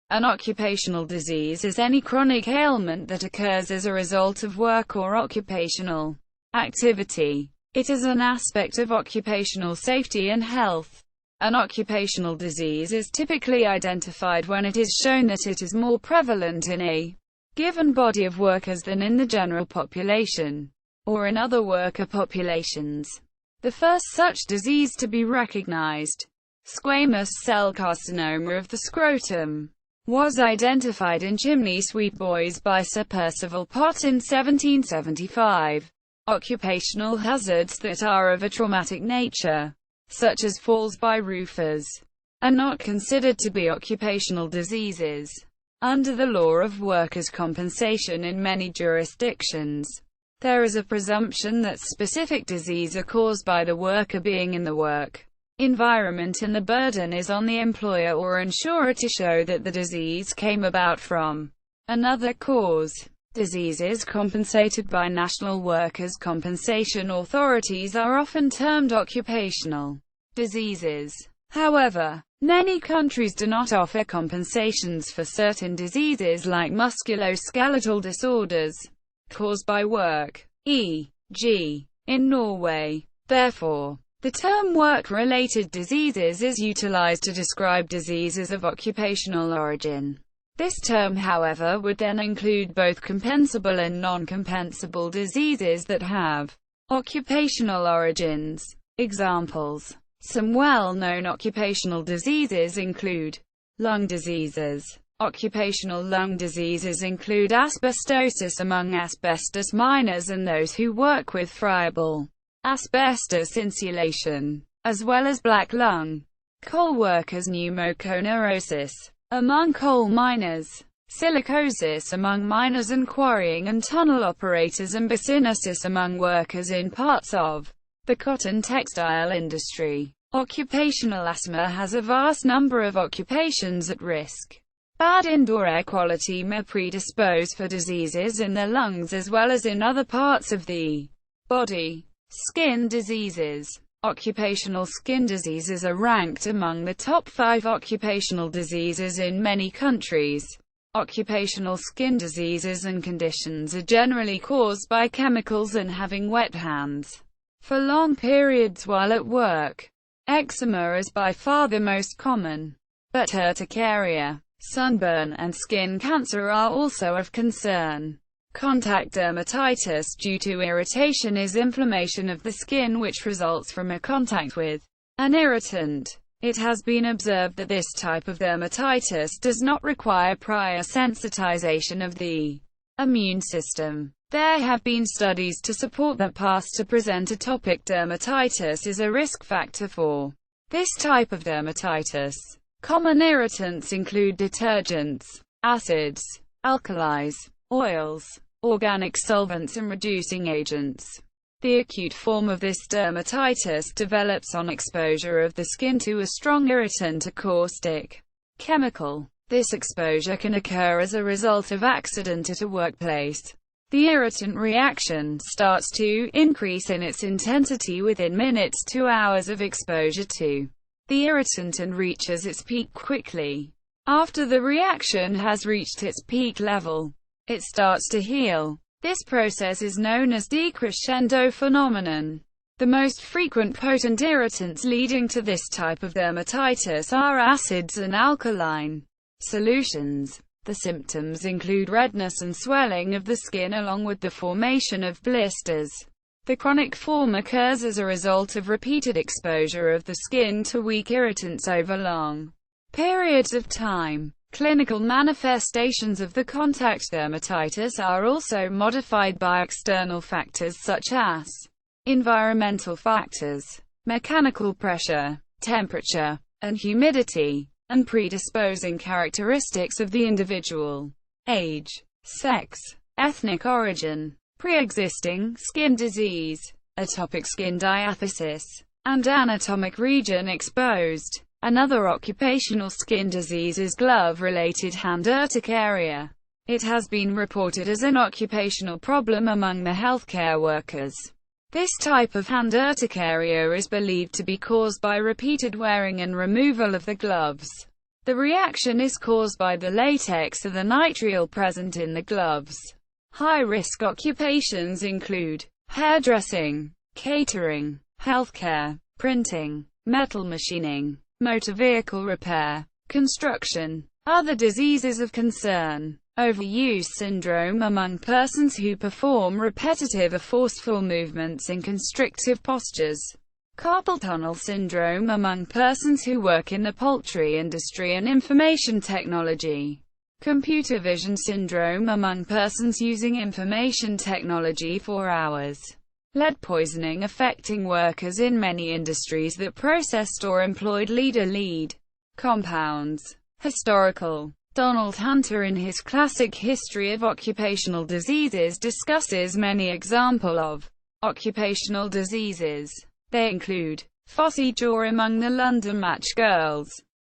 An occupational disease is any chronic ailment that occurs as a result of work or occupational activity. It is an aspect of occupational safety and health. An occupational disease is typically identified when it is shown that it is more prevalent in a given body of workers than in the general population, or in other worker populations. The first such disease to be recognized, squamous-cell carcinoma of the scrotum, was identified in chimney sweep boys by Sir Percival Pott in 1775. Occupational hazards that are of a traumatic nature, such as falls by roofers, are not considered to be occupational diseases. Under the law of workers' compensation in many jurisdictions, there is a presumption that specific diseases are caused by the worker being in the work environment, and the burden is on the employer or insurer to show that the disease came about from another cause. Diseases compensated by national workers' compensation authorities are often termed occupational diseases. However, many countries do not offer compensations for certain diseases like musculoskeletal disorders caused by work, e.g., in Norway. Therefore, the term work-related diseases is utilized to describe diseases of occupational origin. This term, however, would then include both compensable and non-compensable diseases that have occupational origins. Examples: some well-known occupational diseases include lung diseases. Occupational lung diseases include asbestosis among asbestos miners and those who work with friable asbestos insulation, as well as black lung. Coal workers, pneumoconiosis among coal miners, silicosis among miners and quarrying and tunnel operators, and bacinosis among workers in parts of the cotton textile industry. Occupational asthma has a vast number of occupations at risk. Bad indoor air quality may predispose for diseases in the lungs as well as in other parts of the body. Skin diseases. Occupational skin diseases are ranked among the top 5 occupational diseases in many countries. Occupational skin diseases and conditions are generally caused by chemicals and having wet hands for long periods while at work. Eczema is by far the most common, but urticaria, sunburn, and skin cancer are also of concern. Contact dermatitis due to irritation is inflammation of the skin which results from a contact with an irritant. It has been observed that this type of dermatitis does not require prior sensitization of the immune system. There have been studies to support that past to present atopic dermatitis is a risk factor for this type of dermatitis. Common irritants include detergents, acids, alkalis, oils, organic solvents and reducing agents. The acute form of this dermatitis develops on exposure of the skin to a strong irritant, a caustic chemical. This exposure can occur as a result of accident at a workplace. The irritant reaction starts to increase in its intensity within minutes to hours of exposure to the irritant and reaches its peak quickly. After the reaction has reached its peak level, it starts to heal. This process is known as decrescendo phenomenon. The most frequent potent irritants leading to this type of dermatitis are acids and alkaline solutions. The symptoms include redness and swelling of the skin along with the formation of blisters. The chronic form occurs as a result of repeated exposure of the skin to weak irritants over long periods of time. Clinical manifestations of the contact dermatitis are also modified by external factors such as environmental factors, mechanical pressure, temperature, and humidity, and predisposing characteristics of the individual, age, sex, ethnic origin, pre-existing skin disease, atopic skin diathesis, and anatomic region exposed. Another occupational skin disease is glove-related hand urticaria. It has been reported as an occupational problem among the healthcare workers. This type of hand urticaria is believed to be caused by repeated wearing and removal of the gloves. The reaction is caused by the latex or the nitrile present in the gloves. High-risk occupations include hairdressing, catering, healthcare, printing, metal machining, motor vehicle repair, construction. Other diseases of concern: overuse syndrome among persons who perform repetitive or forceful movements in constrictive postures. Carpal tunnel syndrome among persons who work in the poultry industry and information technology. Computer vision syndrome among persons using information technology for hours. Lead poisoning affecting workers in many industries that processed or employed lead compounds. Historical. Donald Hunter in his classic History of Occupational Diseases discusses many examples of occupational diseases. They include phossy jaw among the London match girls,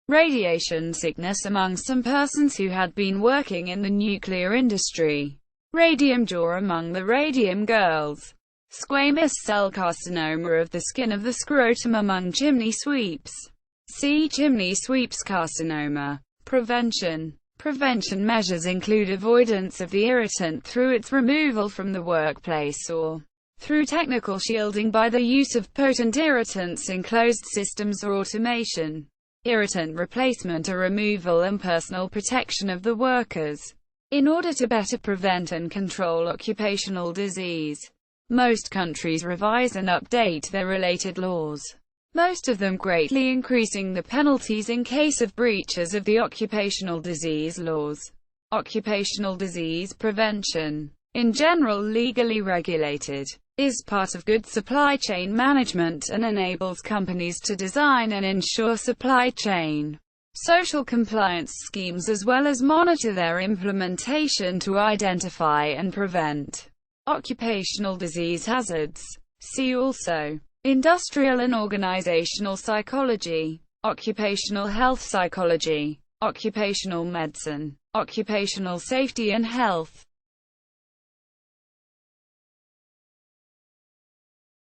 radiation sickness among some persons who had been working in the nuclear industry, radium jaw among the radium girls, squamous-cell carcinoma of the skin of the scrotum among chimney sweeps. See chimney sweeps carcinoma. Prevention. Prevention measures include avoidance of the irritant through its removal from the workplace or through technical shielding by the use of potent irritants in closed systems or automation, irritant replacement or removal, and personal protection of the workers. In order to better prevent and control occupational disease, most countries revise and update their related laws, most of them greatly increasing the penalties in case of breaches of the occupational disease laws. Occupational disease prevention, in general legally regulated, is part of good supply chain management and enables companies to design and ensure supply chain social compliance schemes as well as monitor their implementation to identify and prevent occupational disease hazards. See also industrial and organizational psychology, occupational health psychology, occupational medicine, occupational safety and health.